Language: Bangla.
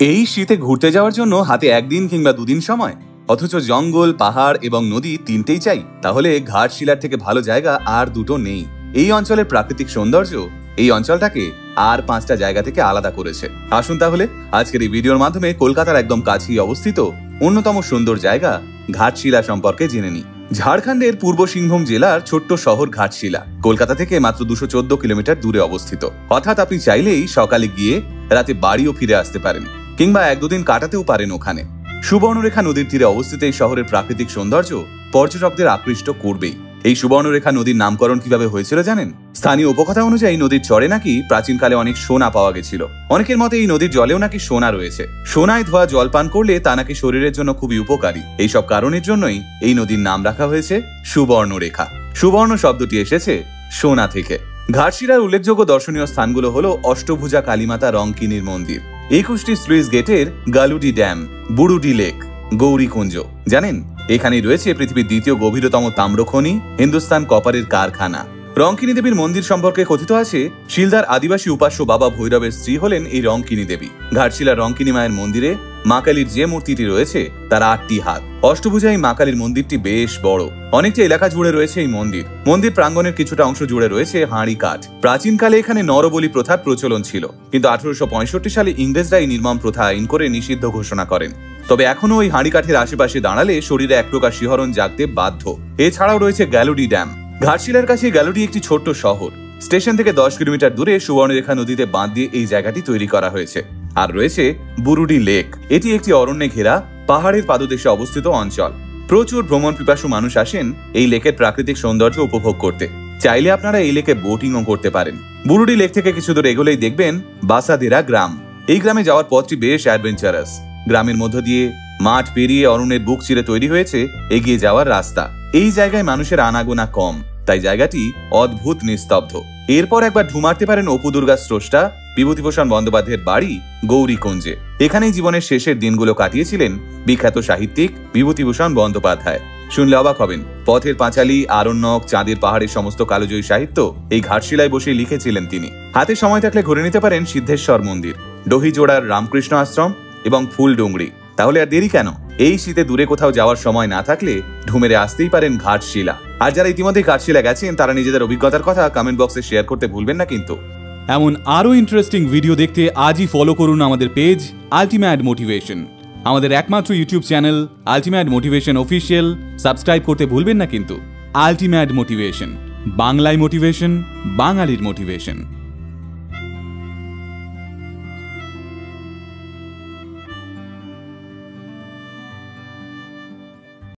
এই শীতে ঘুরতে যাওয়ার জন্য হাতে একদিন কিংবা দুদিন সময়, অথচ জঙ্গল, পাহাড় এবং নদী তিনটেই চাই, তাহলে ঘাটশিলার থেকে ভালো জায়গা আর দুটো নেই। এই অঞ্চলের প্রাকৃতিক সৌন্দর্য এই অঞ্চলটাকে আর 5টা জায়গা থেকে আলাদা করেছে। আসুন তাহলে আজকের এই ভিডিওর মাধ্যমে কলকাতার একদম কাছেই অবস্থিত অন্যতম সুন্দর জায়গা ঘাটশিলা সম্পর্কে জেনে নিই। ঝাড়খণ্ডের পূর্ব সিংভূম জেলার ছোট্ট শহর ঘাটশিলা কলকাতা থেকে মাত্র 214 কিলোমিটার দূরে অবস্থিত। অর্থাৎ আপনি চাইলেই সকালে গিয়ে রাতে বাড়িও ফিরে আসতে পারেন, কিংবা 1-2 দিন কাটাতেও পারেন ওখানে। সুবর্ণরেখা নদীর তীরে অবস্থিত এই শহরের প্রাকৃতিক সৌন্দর্য পর্যটকদের আকৃষ্ট করবেই। এই সুবর্ণরেখা নদীর নামকরণ কিভাবে হয়েছিল জানেন? স্থানীয় উপকথা অনুযায়ী নদীর চরে নাকি প্রাচীনকালে অনেক সোনা পাওয়া গেছিল। অনেকের মতে এই নদীর জলেও নাকি সোনা রয়েছে। সোনায় ধোয়া জল পান করলে তা নাকি শরীরের জন্য খুবই উপকারী। এইসব কারণের জন্যই এই নদীর নাম রাখা হয়েছে সুবর্ণরেখা। সুবর্ণ শব্দটি এসেছে সোনা থেকে। ঘাটশিলার উল্লেখযোগ্য দর্শনীয় স্থানগুলো হলো অষ্টভুজা কালীমাতা রংকিনীর মন্দির, 21টি স্লুইস গেটের গালুডি ড্যাম, বুরুডি লেক, গৌরীকুঞ্জ। জানেন এখানেই রয়েছে পৃথিবীর দ্বিতীয় গভীরতম তাম্রখনি, হিন্দুস্তান কপারের কারখানা। রংকিনী দেবীর মন্দির সম্পর্কে কথিত আছে, শিলদার আদিবাসী উপাস্য বাবা ভৈরবের স্ত্রী হলেন এই রংকিনী দেবী। ঘাটশিলার রংকিনী মায়ের মন্দিরে মা কালীর যে মূর্তিটি রয়েছে তার 8টি হাত। অষ্টভুজা এই মা কালীর মন্দিরটি বেশ বড়, অনেকটা এলাকা জুড়ে রয়েছে এই মন্দির। মন্দির প্রাঙ্গণের কিছুটা অংশ জুড়ে রয়েছে হাঁড়ি কাঠ। প্রাচীনকালে এখানে নরবলি প্রথার প্রচলন ছিল, কিন্তু 1865 সালে ইংরেজরা এই নির্মম প্রথা আইন করে নিষিদ্ধ ঘোষণা করেন। তবে এখনো ওই হাঁড়ি কাঠের আশেপাশে দাঁড়ালে শরীরে এক প্রকার শিহরণ জাগতে বাধ্য। এছাড়াও রয়েছে গ্যালুডি ড্যাম। ঘাটশিলার কাছে গ্যালুডি একটি ছোট্ট শহর। স্টেশন থেকে 10 কিলোমিটার দূরে সুবর্ণরেখা নদীতে বাঁধ দিয়ে এই জায়গাটি তৈরি করা হয়েছে। আর রয়েছে বুরুডি লেক। এটি একটি অরণ্যে ঘেরা পাহাড়ের পাদদেশে অবস্থিত অঞ্চল। প্রচুর ভ্রমণ পিপাসু মানুষ আসেন এই লেকের প্রাকৃতিক সৌন্দর্য উপভোগ করতে। চাইলে আপনারা এই লেকে বোটিংও করতে পারেন। বুরুডি লেক থেকে কিছু দূর এগোলেই দেখবেন বাসাদেরা গ্রাম। এই গ্রামে যাওয়ার পথটি বেশ অ্যাডভেঞ্চারাস। গ্রামের মধ্য দিয়ে মাঠ পেরিয়ে অরণ্যের বুক চিরে তৈরি হয়েছে এগিয়ে যাওয়ার রাস্তা। এই জায়গায় মানুষের আনাগোনা কম, তাই জায়গাটি অদ্ভুত নিস্তব্ধ। এরপর একবার ঢু মারতে পারেন অপু দুর্গা স্রষ্টা বিভূতিভূষণ বন্দ্যোপাধ্যায়ের বাড়ি গৌরীকুঞ্জে। এখানেই জীবনের শেষের দিনগুলো কাটিয়েছিলেন বিখ্যাত সাহিত্যিক বিভূতিভূষণ বন্দ্যোপাধ্যায়। শুনলে অবাক হবেন, পথের পাঁচালী, আরণ্যক, চাঁদের পাহাড়ের সমস্ত কালোজয়ী সাহিত্য এই ঘাটশিলায় বসে লিখেছিলেন তিনি। হাতে সময় থাকলে ঘুরে নিতে পারেন সিদ্ধেশ্বর মন্দির, ডহিজোড়ার রামকৃষ্ণ আশ্রম এবং ফুলডুংরি। তাহলে আর দেরি কেন? এই শীতে দূরে কোথাও যাওয়ার সময় না থাকলে ঢুমেরে আসতেই পারেন ঘাটশিলা। আর যারা ইতিমধ্যে ঘাটশিলা গেছেন তারা নিজেদের অভিজ্ঞতার কথা কমেন্ট বক্সে শেয়ার করতে ভুলবেন না কিন্তু। এমন আরো ইন্টারেস্টিং ভিডিও দেখতে আজই ফলো করুন আমাদের পেজ আল্টিমেট মোটিভেশন। আমাদের একমাত্র YouTube channel ultimate motivation official subscribe করতে ভুলবেন না কিন্তু। আল্টিমেট মোটিভেশন, বাংলায় মোটিভেশন, বাঙালির মোটিভেশন।